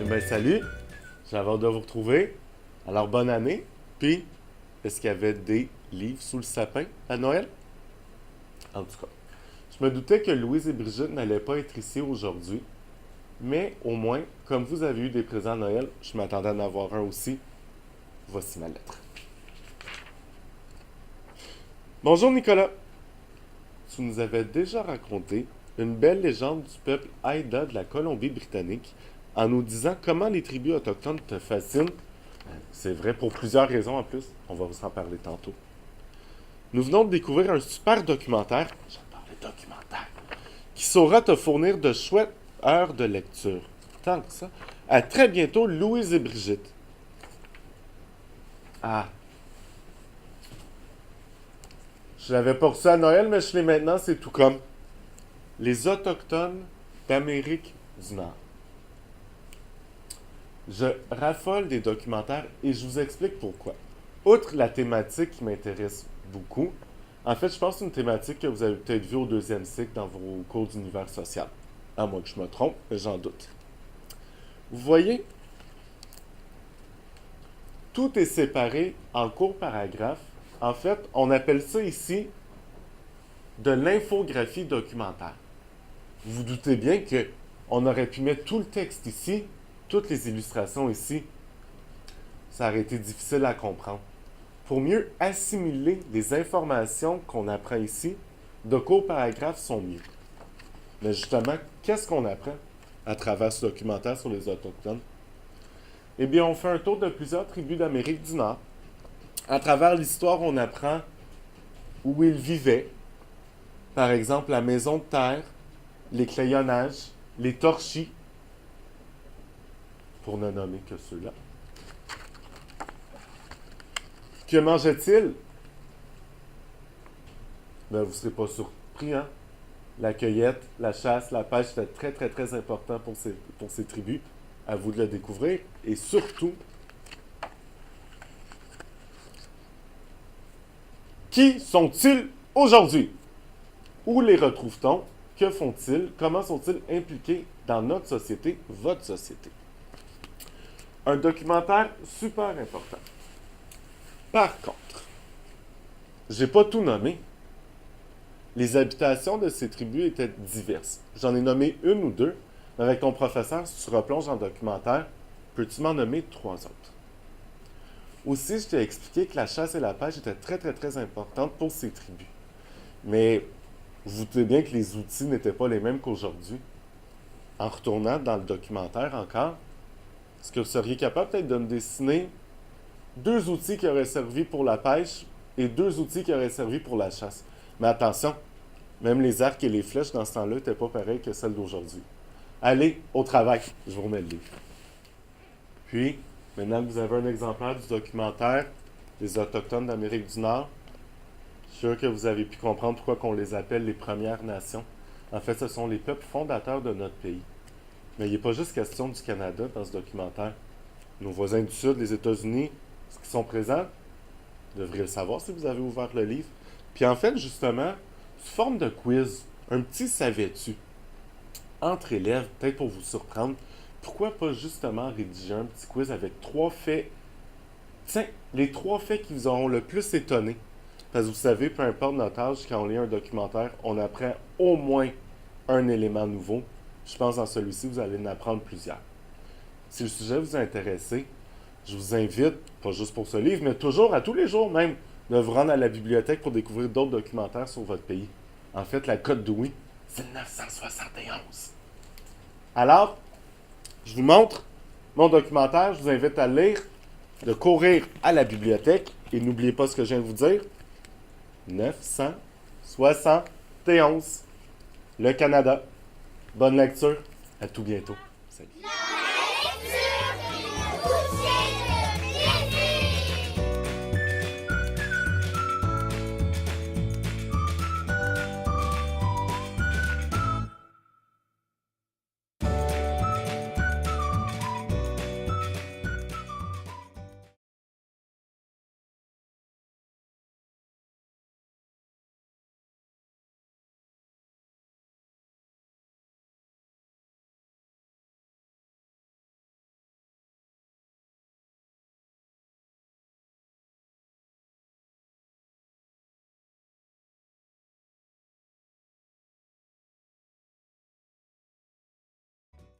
Ben salut, j'ai hâte de vous retrouver. Alors bonne année. Puis, est-ce qu'il y avait des livres sous le sapin à Noël? En tout cas, je me doutais que Louise et Brigitte n'allaient pas être ici aujourd'hui, mais au moins, comme vous avez eu des présents à Noël, je m'attendais à en avoir un aussi. Voici ma lettre. Bonjour Nicolas. Tu nous avais déjà raconté une belle légende du peuple Haïda de la Colombie-Britannique en nous disant comment les tribus autochtones te fascinent. C'est vrai pour plusieurs raisons en plus. On va vous en parler tantôt. Nous venons de découvrir un super documentaire, j'adore les documentaires, qui saura te fournir de chouettes heures de lecture. Tant que ça. À très bientôt, Louise et Brigitte. Ah, je l'avais pas reçu à Noël, mais je l'ai maintenant, c'est tout comme. Les Autochtones d'Amérique du Nord. Je raffole des documentaires et je vous explique pourquoi. Outre la thématique qui m'intéresse beaucoup, en fait, je pense que c'est une thématique que vous avez peut-être vue au deuxième cycle dans vos cours d'univers social. À moins que je me trompe, mais j'en doute. Vous voyez, tout est séparé en courts paragraphes. En fait, on appelle ça ici de l'infographie documentaire. Vous vous doutez bien que on aurait pu mettre tout le texte ici, toutes les illustrations ici. Ça aurait été difficile à comprendre. Pour mieux assimiler les informations qu'on apprend ici, de courts paragraphes sont mieux. Mais justement, qu'est-ce qu'on apprend à travers ce documentaire sur les Autochtones? Eh bien, on fait un tour de plusieurs tribus d'Amérique du Nord. À travers l'histoire, on apprend où ils vivaient. Par exemple, la maison de terre, les clayonnages, les torchis, pour ne nommer que ceux-là. Que mangeaient-ils? Ben, vous ne serez pas surpris, hein? La cueillette, la chasse, la pêche, c'était très, très, très important pour ces tribus. À vous de le découvrir. Et surtout, qui sont-ils aujourd'hui? Où les retrouve-t-on? Que font-ils? Comment sont-ils impliqués dans notre société, votre société? Un documentaire super important. Par contre, j'ai pas tout nommé. Les habitations de ces tribus étaient diverses. J'en ai nommé une ou deux, mais avec ton professeur, si tu replonges dans le documentaire, peux-tu m'en nommer trois autres? Aussi, je t'ai expliqué que la chasse et la pêche étaient très, très, très importantes pour ces tribus. Mais vous doutez bien que les outils n'étaient pas les mêmes qu'aujourd'hui. En retournant dans le documentaire encore, est-ce que vous seriez capable peut-être de me dessiner deux outils qui auraient servi pour la pêche et deux outils qui auraient servi pour la chasse? Mais attention, même les arcs et les flèches dans ce temps-là n'étaient pas pareils que celles d'aujourd'hui. Allez, au travail. Je vous remets le livre. Puis, maintenant que vous avez un exemplaire du documentaire des Autochtones d'Amérique du Nord, je suis sûr que vous avez pu comprendre pourquoi on les appelle les Premières Nations. En fait, ce sont les peuples fondateurs de notre pays. Mais il n'est pas juste question du Canada dans ce documentaire. Nos voisins du Sud, les États-Unis, est-ce qu'ils sont présents? Vous devriez le savoir si vous avez ouvert le livre. Puis en fait, justement, sous forme de quiz, un petit savais-tu? Entre élèves, peut-être pour vous surprendre, pourquoi pas justement rédiger un petit quiz avec trois faits? Tiens, les trois faits qui vous auront le plus étonné. Parce que vous savez, peu importe notre âge, quand on lit un documentaire, on apprend au moins un élément nouveau. Je pense dans celui-ci, vous allez en apprendre plusieurs. Si le sujet vous intéresse, je vous invite, pas juste pour ce livre, mais toujours, à tous les jours même, de vous rendre à la bibliothèque pour découvrir d'autres documentaires sur votre pays. En fait, la Côte d'Ouïe, c'est 971. Alors, je vous montre mon documentaire, je vous invite à le lire, de courir à la bibliothèque, et n'oubliez pas ce que je viens de vous dire, 971, le Canada. Bonne lecture, à tout bientôt. Salut.